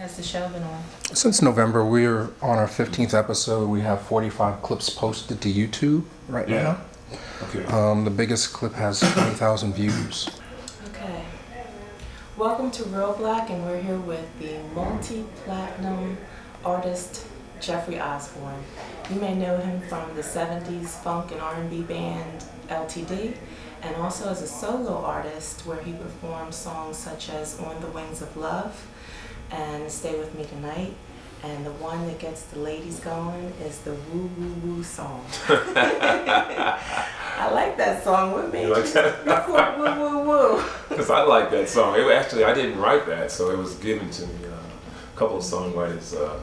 has the show been on? Since November, we're on our 15th episode. We have 45 clips posted to YouTube right now. Okay. The biggest clip has 20,000 views. Okay. Welcome to Real Black, and we're here with the multi-platinum artist Jeffrey Osborne. You may know him from the 70s funk and R&B band LTD, and also as a solo artist where he performed songs such as On the Wings of Love and Stay With Me Tonight. And the one that gets the ladies going is the Woo Woo Woo song. I like that song. What made you like that? record Woo Woo Woo? Because I like that song. Actually, I didn't write that, so it was given to me. A couple of songwriters, a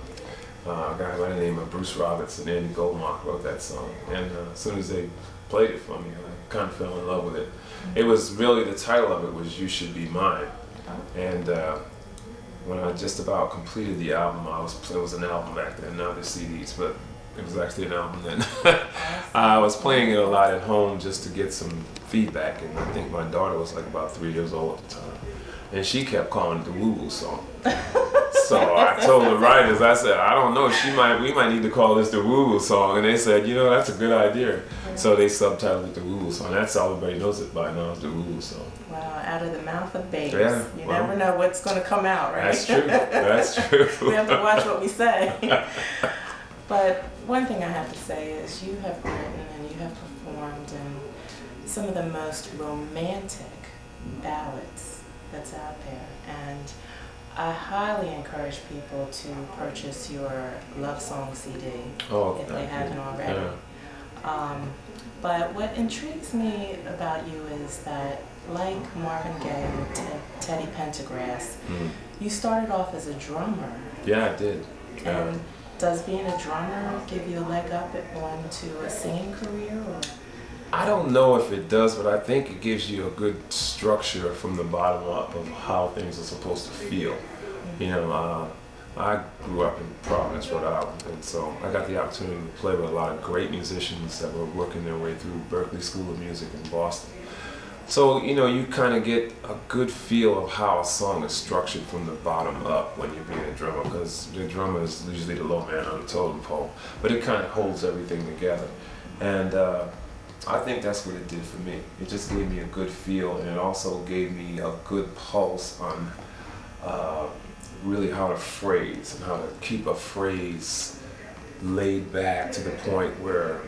guy by the name of Bruce Roberts and Andy Goldmark wrote that song. And as soon as they played it for me, I kind of fell in love with it. It was really, the title of it was You Should Be Mine. And when I just about completed the album, it was an album back then, now there's CDs, but it was actually an album then. I was playing it a lot at home just to get some feedback, and I think my daughter was like about 3 years old at the time. And she kept calling it the Woo Woo song. So I told the writers, I said, I don't know, we might need to call this the Woo Woo song. And they said, that's a good idea. So they subtitled it the Woo Woo song. That's all everybody knows it by now, is the Woo Woo song. Wow, out of the mouth of babes. Yeah, you never know what's going to come out, right? That's true. That's true. We have to watch what we say. But one thing I have to say is you have written and you have performed in some of the most romantic ballads that's out there. And I highly encourage people to purchase your Love Song CD if they haven't already. Yeah. But what intrigues me about you is that, like Marvin Gaye and Teddy Pendergrass, you started off as a drummer. Yeah, I did. Yeah. And does being a drummer give you a leg up onto a singing career? Or? I don't know if it does, but I think it gives you a good structure from the bottom up of how things are supposed to feel. I grew up in Providence, Rhode Island, and so I got the opportunity to play with a lot of great musicians that were working their way through Berklee School of Music in Boston. So, you kind of get a good feel of how a song is structured from the bottom up when you're being a drummer, because the drummer is usually the low man on the totem pole, but it kind of holds everything together. And I think that's what it did for me. It just gave me a good feel, and it also gave me a good pulse on really how to phrase and how to keep a phrase laid back to the point where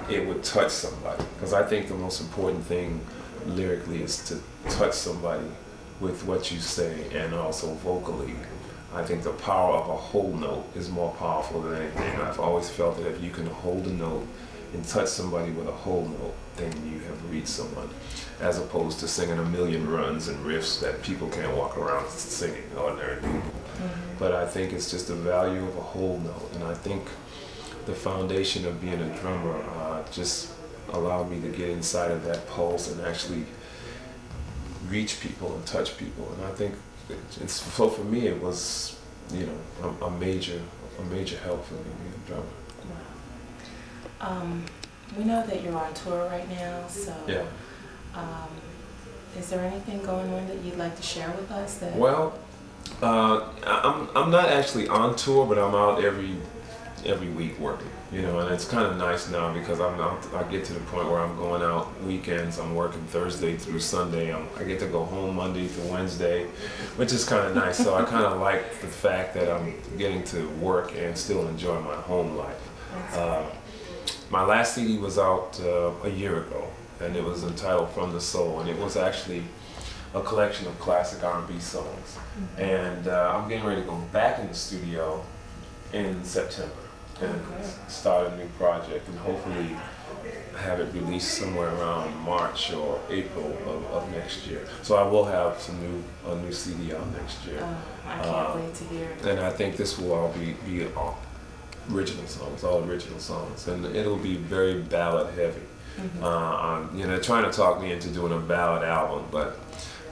it would touch somebody. Because I think the most important thing lyrically is to touch somebody with what you say, and also vocally. I think the power of a whole note is more powerful than anything. I've always felt that if you can hold a note and touch somebody with a whole note, then you have reached someone, as opposed to singing a million runs and riffs that people can't walk around singing, ordinary people. But I think it's just the value of a whole note, and I think the foundation of being a drummer just allowed me to get inside of that pulse and actually reach people and touch people. And I think so for me it was, a major help for me being a drummer. We know that you're on tour right now, so yeah. Is there anything going on that you'd like to share with us? Well, I'm not actually on tour, but I'm out every week working, and it's kind of nice now because I get to the point where I'm going out weekends. I'm working Thursday through Sunday. I get to go home Monday through Wednesday, which is kind of nice. So I kind of like the fact that I'm getting to work and still enjoy my home life. My last CD was out a year ago, and it was entitled From the Soul, and it was actually a collection of classic R&B songs. And I'm getting ready to go back in the studio in September and start a new project, and hopefully have it released somewhere around March or April of next year. So I will have a new CD out next year. I can't wait to hear it. And I think this will all be all original songs, and it'll be very ballad heavy. They're trying to talk me into doing a ballad album, but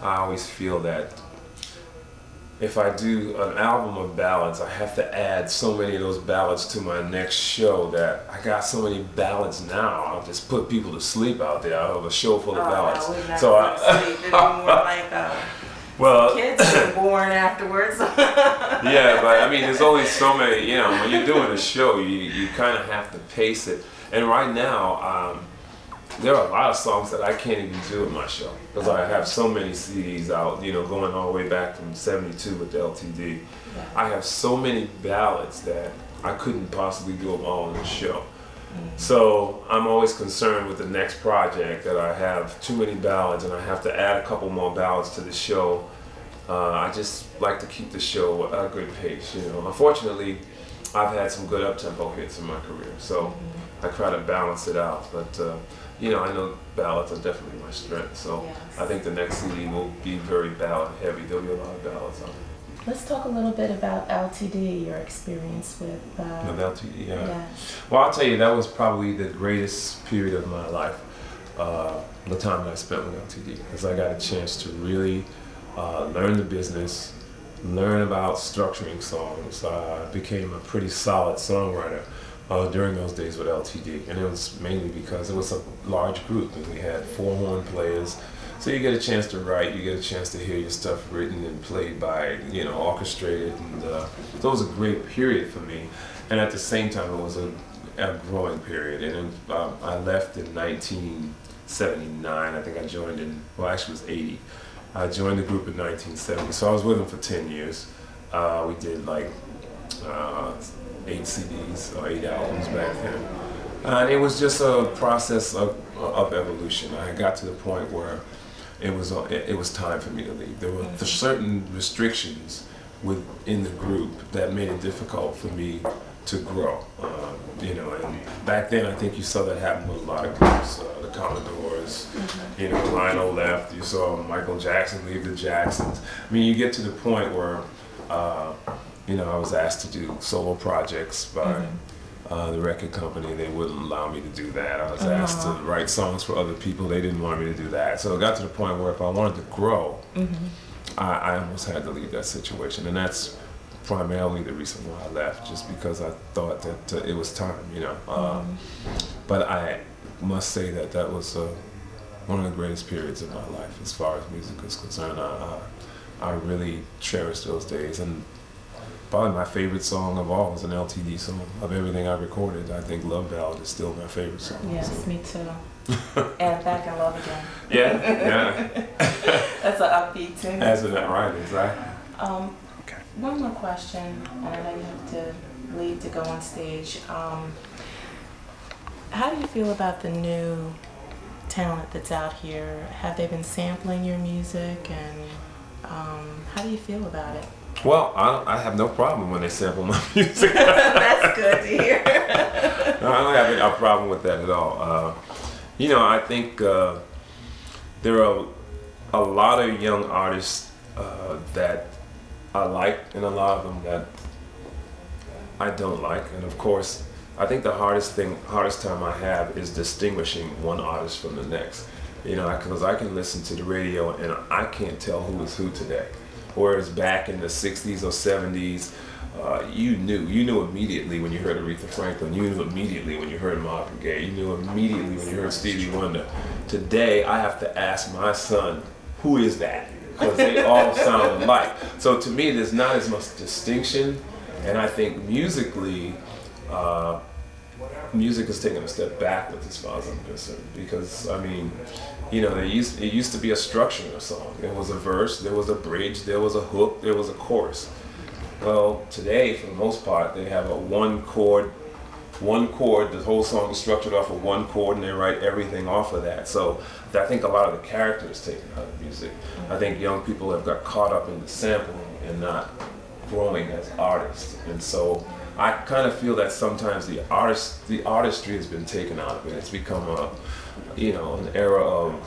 I always feel that if I do an album of ballads, I have to add so many of those ballads to my next show that I got so many ballads now. I'll just put people to sleep out there. I'll have a show full of ballads. No, so sleep. It'd be more like Well, Kids were born afterwards. yeah, but I mean, there's only so many. You know, when you're doing a show, you kind of have to pace it. And right now, there are a lot of songs that I can't even do in my show because I have so many CDs out. You know, going all the way back from '72 with the LTD. I have so many ballads that I couldn't possibly do them all in the show. So I'm always concerned with the next project that I have too many ballads and I have to add a couple more ballads to the show. I just like to keep the show at a good pace, you know. Unfortunately, I've had some good up-tempo hits in my career, so I try to balance it out. But you know, I know ballads are definitely my strength, so Yes. I think the next CD will be very ballad heavy. There'll be a lot of ballads on it. Let's talk a little bit about LTD, your experience with. With LTD, yeah. Yeah. Well, I'll tell you, that was probably the greatest period of my life, the time that I spent with LTD, because I got a chance to really learn the business, learn about structuring songs. I became a pretty solid songwriter during those days with LTD, and it was mainly because it was a large group, and we had 4 horn players. So you get a chance to write, you get a chance to hear your stuff written and played by, you know, orchestrated, and so it was a great period for me. And at the same time, it was a growing period. And I left in 1979. I think I joined in, well, actually it was 80. I joined the group in 1970, so I was with them for 10 years. We did like 8 CDs or 8 albums back then. And it was just a process of evolution. I got to the point where it was time for me to leave. There were certain restrictions within the group that made it difficult for me to grow. You know, and back then I think you saw that happen with a lot of groups. The Commodores, you know, Lionel left. You saw Michael Jackson leave the Jacksons. I mean, you get to the point where, you know, I was asked to do solo projects by the record company. They wouldn't allow me to do that. I was asked to write songs for other people. They didn't want me to do that. So it got to the point where if I wanted to grow, I almost had to leave that situation. And that's primarily the reason why I left, just because I thought that it was time, you know. But I must say that that was one of the greatest periods of my life as far as music is concerned. I really cherish those days. And probably my favorite song of all is an LTD song. Of everything I recorded, I think Love Ballad is still my favorite song. Yes, so. me too. And Back in Love Again. Yeah. That's an upbeat tune. That's that right, exactly. One more question, and I know you have to leave to go on stage. How do you feel about the new talent that's out here? Have they been sampling your music, and how do you feel about it? Well, I have no problem when they sample my music. That's good to hear. No, I don't have a problem with that at all. You know, I think there are a lot of young artists that I like, and a lot of them that I don't like. And of course, I think the hardest time I have is distinguishing one artist from the next. You know, because I can listen to the radio and I can't tell who is who today. Whereas back in the 60s or 70s, you knew immediately when you heard Aretha Franklin. You knew immediately when you heard Marvin Gaye. You knew immediately when you heard Stevie Wonder. Today, I have to ask my son, who is that? Because they all sound alike. So to me, there's not as much distinction. And I think musically, music has taken a step backwards as far as I'm concerned. Because, I mean, you know, it used to be a structure in a song. There was a verse, there was a bridge, there was a hook, there was a chorus. Well, today, for the most part, they have a one chord, the whole song is structured off of one chord, and they write everything off of that. So I think a lot of the character is taken out of music. I think young people have got caught up in the sampling and not growing as artists. And so I kind of feel that sometimes the artistry has been taken out of it. It's become an era of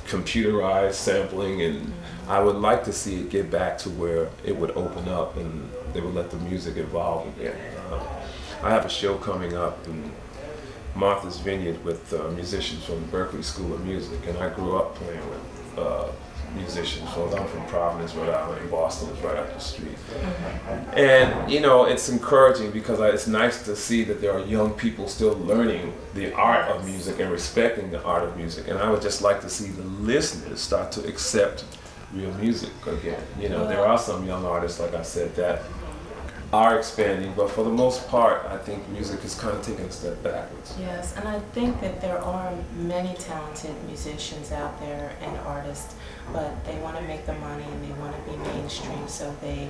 computerized sampling, and I would like to see it get back to where it would open up and they would let the music evolve again. I have a show coming up in Martha's Vineyard with musicians from the Berklee School of Music, and I grew up playing with musicians. So I'm from Providence, Rhode Island, and Boston is right up the street. And you know, it's encouraging because it's nice to see that there are young people still learning the art of music and respecting the art of music. And I would just like to see the listeners start to accept real music again. You know, Well- there are some young artists, like I said, that are expanding, but for the most part, I think music is kind of taking a step backwards. Yes, and I think that there are many talented musicians out there and artists, but they want to make the money and they want to be mainstream, so they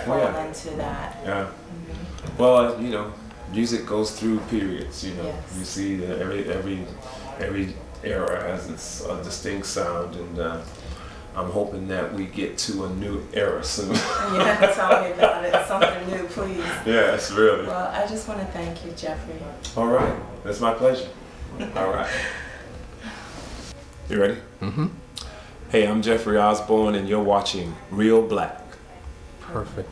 fall Yeah. into that. Yeah. Well, you know, music goes through periods. You know, Yes. you see that every era has its distinct sound, and I'm hoping that we get to a new era soon. Yeah, tell me about it. Something new, please. Yes, really. Well, I just want to thank you, Jeffrey. All right, that's my pleasure. All right. You ready? Mm-hmm. Hey, I'm Jeffrey Osborne, and you're watching Real Black. Perfect.